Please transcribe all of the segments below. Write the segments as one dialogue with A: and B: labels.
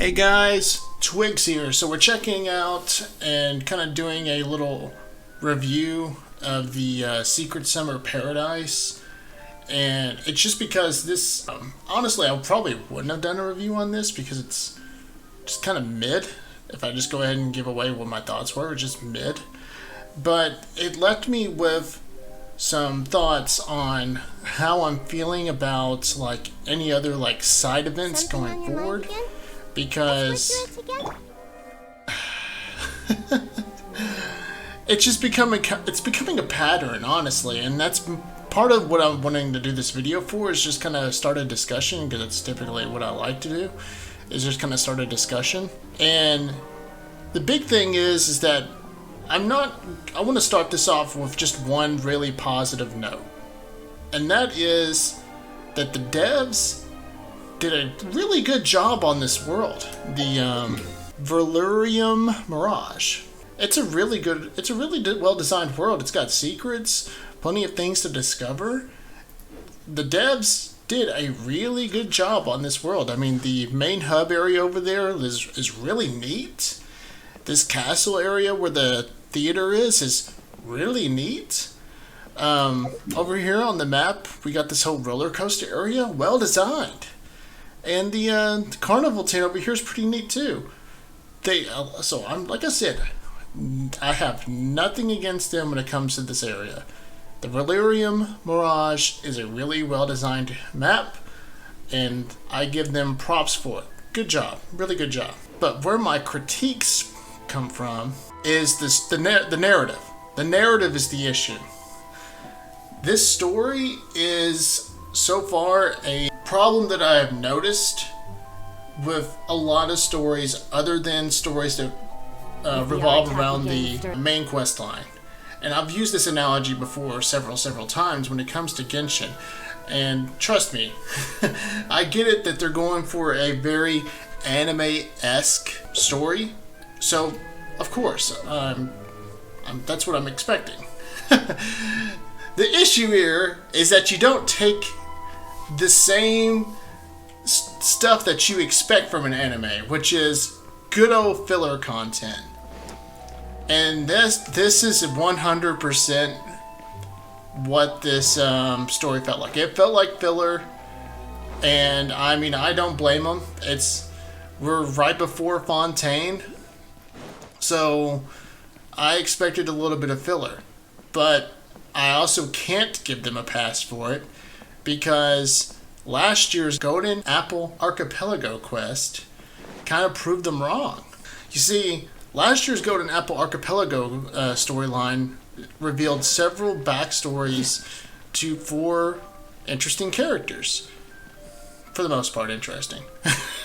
A: Hey guys, Twigs here. So we're checking out and kind of doing a little review of the Secret Summer Paradise. And it's just because this, honestly, I probably wouldn't have done a review on this because it's just kind of mid. If I just go ahead and give away what my thoughts were, just mid. But it left me with some thoughts on how I'm feeling about like any other like side events going forward. Because it's becoming a pattern, honestly, and that's part of what I'm wanting to do this video for, is just kind of start a discussion, because it's typically what I like to do, is just kind of start a discussion. And the big thing is that I want to start this off with just one really positive note, and that is that the devs did a really good job on this world. The Valerium Mirage. It's a really well designed world. It's got secrets, plenty of things to discover. The devs did a really good job on this world. I mean, the main hub area over there is really neat. This castle area where the theater is really neat. Over here on the map, we got this whole roller coaster area, well designed. And the carnival tent over here is pretty neat too. So I'm like I said, I have nothing against them when it comes to this area. The Valerium Mirage is a really well designed map, and I give them props for it. Good job, really good job. But where my critiques come from is the narrative. The narrative is the issue. This story is so far a problem that I have noticed with a lot of stories other than stories that revolve around the main quest line. And I've used this analogy before several times when it comes to Genshin. And trust me, I get it that they're going for a very anime-esque story. So, of course, that's what I'm expecting. The issue here is that you don't take the same stuff that you expect from an anime, which is good old filler content. And this is 100% what this story felt like. It felt like filler, and I mean, I don't blame them. We're right before Fontaine, so I expected a little bit of filler, but I also can't give them a pass for it, because last year's Golden Apple Archipelago quest kind of proved them wrong. You see, last year's Golden Apple Archipelago storyline revealed several backstories to 4 interesting characters. For the most part, interesting.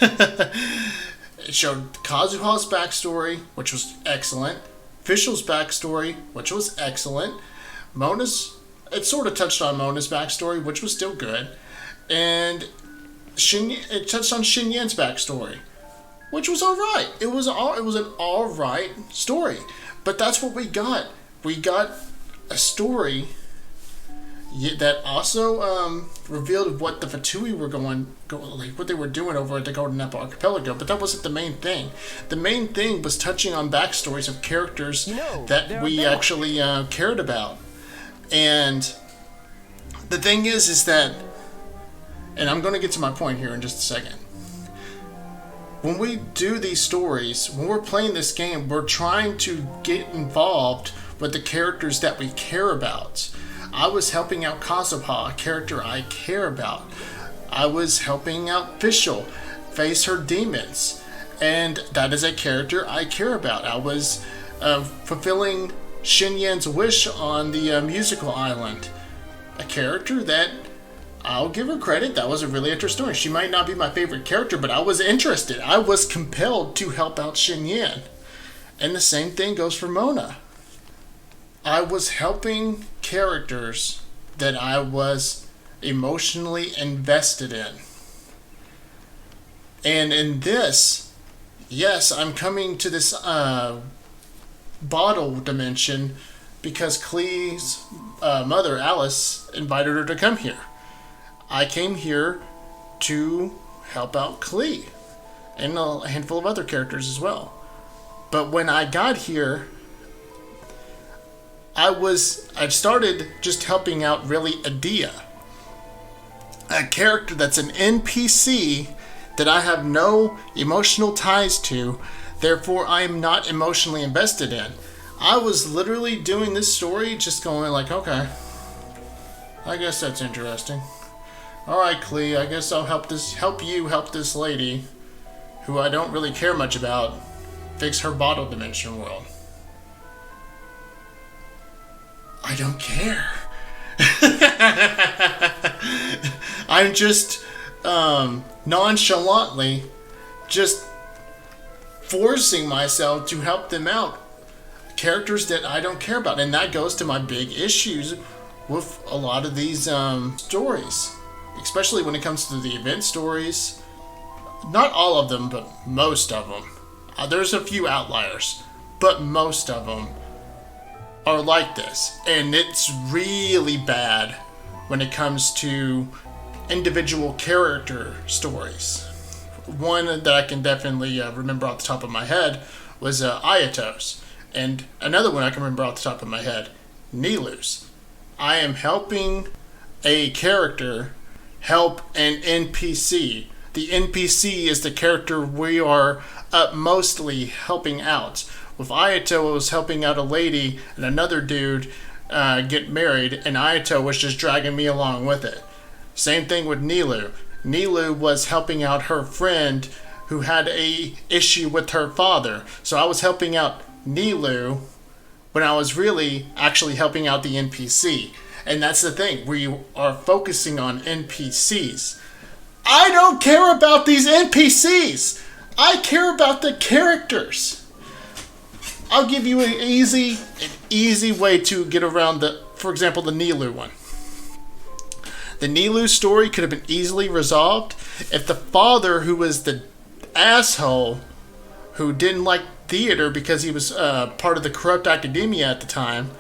A: It showed Kazuha's backstory, which was excellent. Fischl's backstory, which was excellent. It sort of touched on Mona's backstory, which was still good. And it touched on Xinyan's backstory, which was alright. It was an alright story. But that's what we got. We got a story that also revealed what the Fatui were what they were doing over at the Golden Apple Archipelago, but that wasn't the main thing. The main thing was touching on backstories of characters that we actually cared about. And the thing is that, and I'm going to get to my point here in just a second. When we do these stories, when we're playing this game, we're trying to get involved with the characters that we care about. I was helping out Kazuha, a character I care about. I was helping out Fischl face her demons, and that is a character I care about. I was fulfilling Xinyan's wish on the musical island, a character that I'll give her credit. That was a really interesting story. She might not be my favorite character, but I was interested. I was compelled to help out Xinyan. And the same thing goes for Mona. I was helping characters that I was emotionally invested in. And in this, yes, I'm coming to this bottle dimension because Klee's mother, Alice, invited her to come here. I came here to help out Klee. and a handful of other characters as well. But when I got here, I started just helping out really Adia, a character that's an NPC that I have no emotional ties to, therefore I am not emotionally invested in. I was literally doing this story just going like, okay, I guess that's interesting. Alright, Klee, I guess I'll help you help this lady, who I don't really care much about, fix her bottle dimension world. I don't care. I'm just nonchalantly just forcing myself to help them out. Characters that I don't care about. And that goes to my big issues with a lot of these stories. Especially when it comes to the event stories. Not all of them, but most of them. There's a few outliers, but most of them are like this. And it's really bad when it comes to individual character stories. One that I can definitely remember off the top of my head was Ayato's. And another one I can remember off the top of my head, Nilu's. I am helping a character help an NPC. The NPC is the character we are mostly helping out. With Ayato, it was helping out a lady and another dude get married, and Ayato was just dragging me along with it. Same thing with Nilu. Nilu was helping out her friend who had a issue with her father. So I was helping out Nilu when I was really actually helping out the NPC. And that's the thing, we are focusing on NPCs. I don't care about these NPCs. I care about the characters. I'll give you an easy way to get around for example, the Nilu one. The Nilu story could have been easily resolved if the father, who was the asshole who didn't like theater because he was part of the corrupt academia at the time,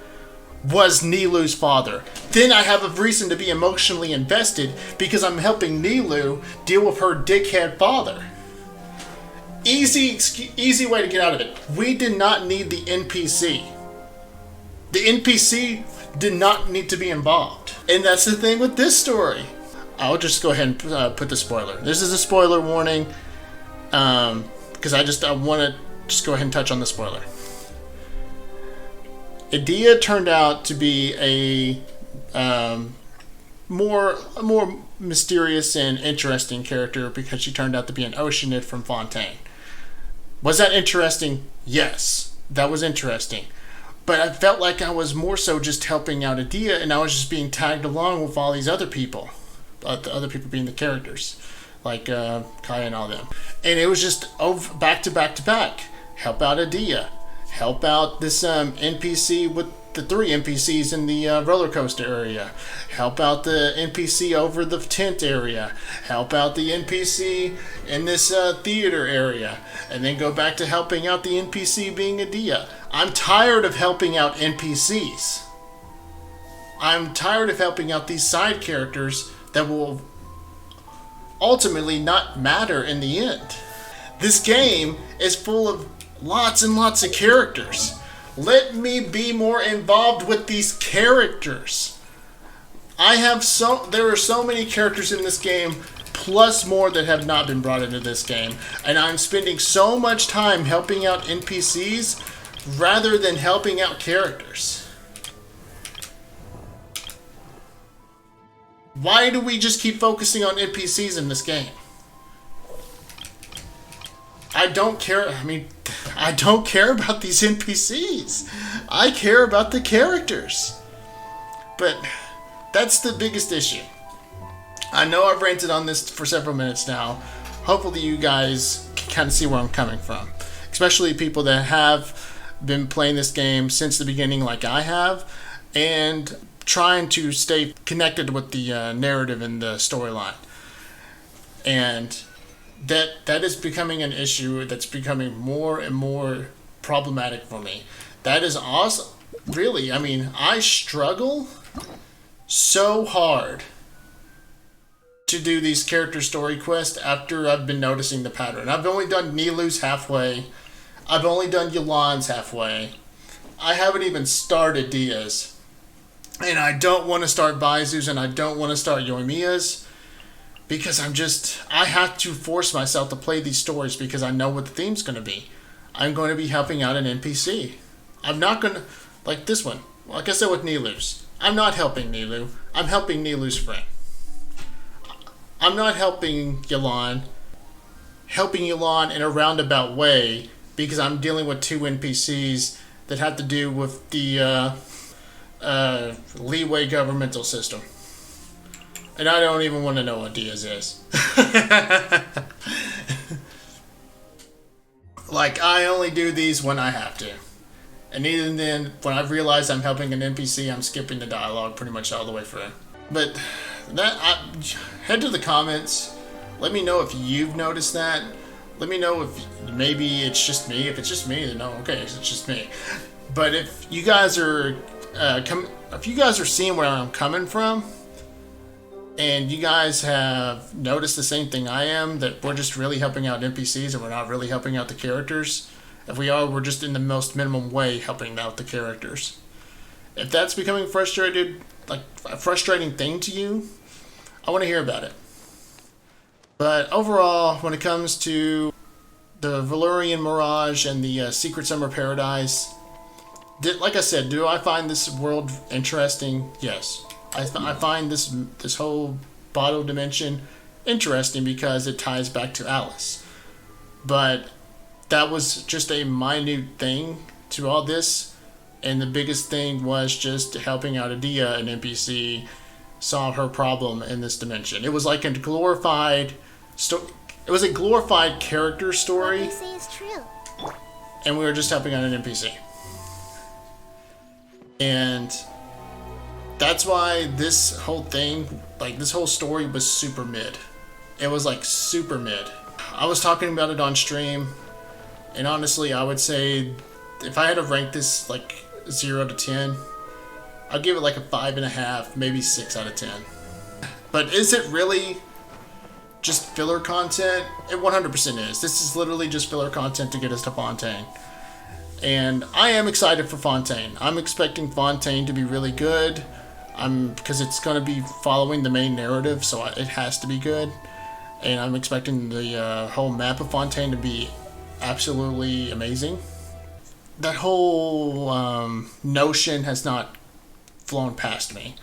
A: was Nilu's father. Then I have a reason to be emotionally invested because I'm helping Nilu deal with her dickhead father. Easy way to get out of it. We did not need the NPC. The NPC did not need to be involved. And that's the thing with this story. I'll just go ahead and put the spoiler. This is a spoiler warning because I want to just go ahead and touch on the spoiler. Adia turned out to be a more mysterious and interesting character because she turned out to be an Oceanid from Fontaine. Was that interesting? Yes, that was interesting. But I felt like I was more so just helping out Adia, and I was just being tagged along with all these other people. The other people being the characters, like Kaya and all them. And it was just back to back to back. Help out Adia. Help out this NPC with the 3 NPCs in the roller coaster area. Help out the NPC over the tent area. Help out the NPC in this theater area. And then go back to helping out the NPC being Adia. I'm tired of helping out NPCs. I'm tired of helping out these side characters that will ultimately not matter in the end. This game is full of lots and lots of characters. Let me be more involved with these characters. There are so many characters in this game, plus more that have not been brought into this game, and I'm spending so much time helping out NPCs rather than helping out characters. Why do we just keep focusing on NPCs in this game? I don't care. I don't care about these NPCs. I care about the characters. But that's the biggest issue. I know I've ranted on this for several minutes now. Hopefully you guys can kind of see where I'm coming from. Especially people that have been playing this game since the beginning like I have. And trying to stay connected with the narrative and the storyline. And that is becoming an issue that's becoming more and more problematic for me. That is awesome. Really, I struggle so hard to do these character story quests after I've been noticing the pattern. I've only done Nilu's halfway. I've only done Yulan's halfway. I haven't even started Diaz. And I don't want to start Baizu's and I don't want to start Yoimiya's because I have to force myself to play these stories because I know what the theme's going to be. I'm going to be helping out an NPC. I'm not going to, like this one, like I said with Nilu's. I'm not helping Nilu. I'm helping Nilu's friend. I'm not helping Yulan in a roundabout way because I'm dealing with two NPCs that have to do with the leeway governmental system. And I don't even want to know what Diaz is. Like, I only do these when I have to. And even then, when I've realized I'm helping an NPC, I'm skipping the dialogue pretty much all the way through. But head to the comments. Let me know if you've noticed that. Let me know if maybe it's just me. If it's just me, then no, okay, it's just me. But if you guys are seeing where I'm coming from, and you guys have noticed the same thing I am, that we're just really helping out NPCs and we're not really helping out the characters. If we are, we're just in the most minimum way helping out the characters. If that's becoming a frustrating thing to you, I want to hear about it. But overall, when it comes to the Valurian Mirage and the Secret Summer Paradise, like I said, do I find this world interesting? Yes. I find this whole bottle dimension interesting because it ties back to Alice. But that was just a minute thing to all this. And the biggest thing was just helping out Adia, an NPC, solve her problem in this dimension. It was like a glorified character story.
B: What you say is true.
A: And we were just helping out an NPC. And that's why this whole thing, like this whole story was super mid. It was like super mid. I was talking about it on stream, and honestly, I would say if I had to rank this like 0 to 10, I'd give it like a 5.5, maybe 6 out of 10. But is it really just filler content? It 100% is. This is literally just filler content to get us to Fontaine. And I am excited for Fontaine. I'm expecting Fontaine to be really good. Because it's going to be following the main narrative, so it has to be good. And I'm expecting the whole map of Fontaine to be absolutely amazing. That whole notion has not flown past me.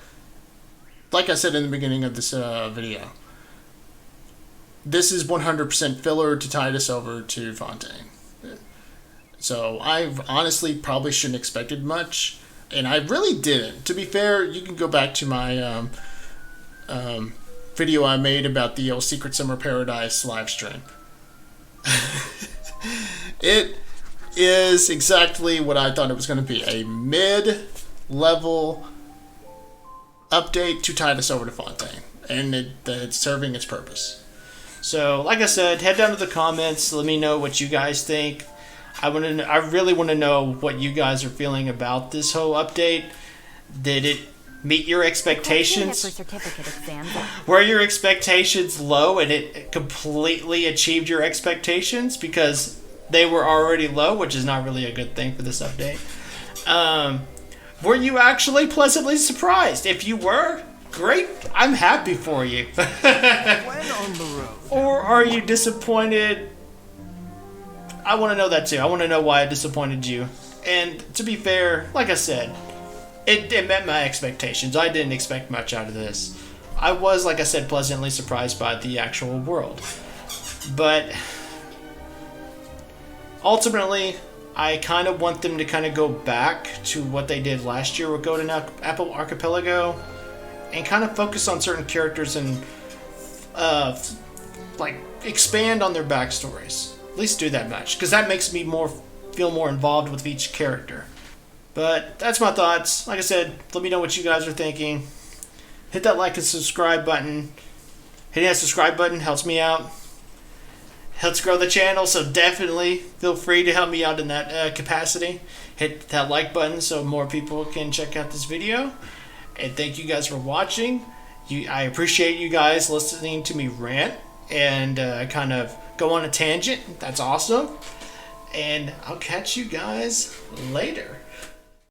A: Like I said in the beginning of this video, this is 100% filler to tide us over to Fontaine. So I honestly probably shouldn't expected much. And I really didn't. To be fair, you can go back to my video I made about the old Secret Summer Paradise live stream. It is exactly what I thought it was going to be. A mid-level update to tide us over to Fontaine. And it's serving its purpose. So, like I said, head down to the comments. Let me know what you guys think. I really want to know what you guys are feeling about this whole update. Did it meet your expectations? Were your expectations low and it completely achieved your expectations? Because they were already low, which is not really a good thing for this update. Were you actually pleasantly surprised? If you were, great. I'm happy for you. Or are you disappointed? I want to know that too. I want to know why it disappointed you. And to be fair, like I said, it met my expectations. I didn't expect much out of this. I was, like I said, pleasantly surprised by the actual world. But ultimately, I kind of want them to kind of go back to what they did last year with Golden Apple Archipelago and kind of focus on certain characters and expand on their backstories. At least do that much, because that makes me feel more involved with each character. But that's my thoughts. Like I said, let me know what you guys are thinking. Hit that like and subscribe button. Hitting that subscribe button helps me out. Helps grow the channel, so definitely feel free to help me out in that capacity. Hit that like button so more people can check out this video. And thank you guys for watching.
B: I appreciate you guys listening to me rant and kind of go on a tangent. That's awesome. And I'll catch you guys later.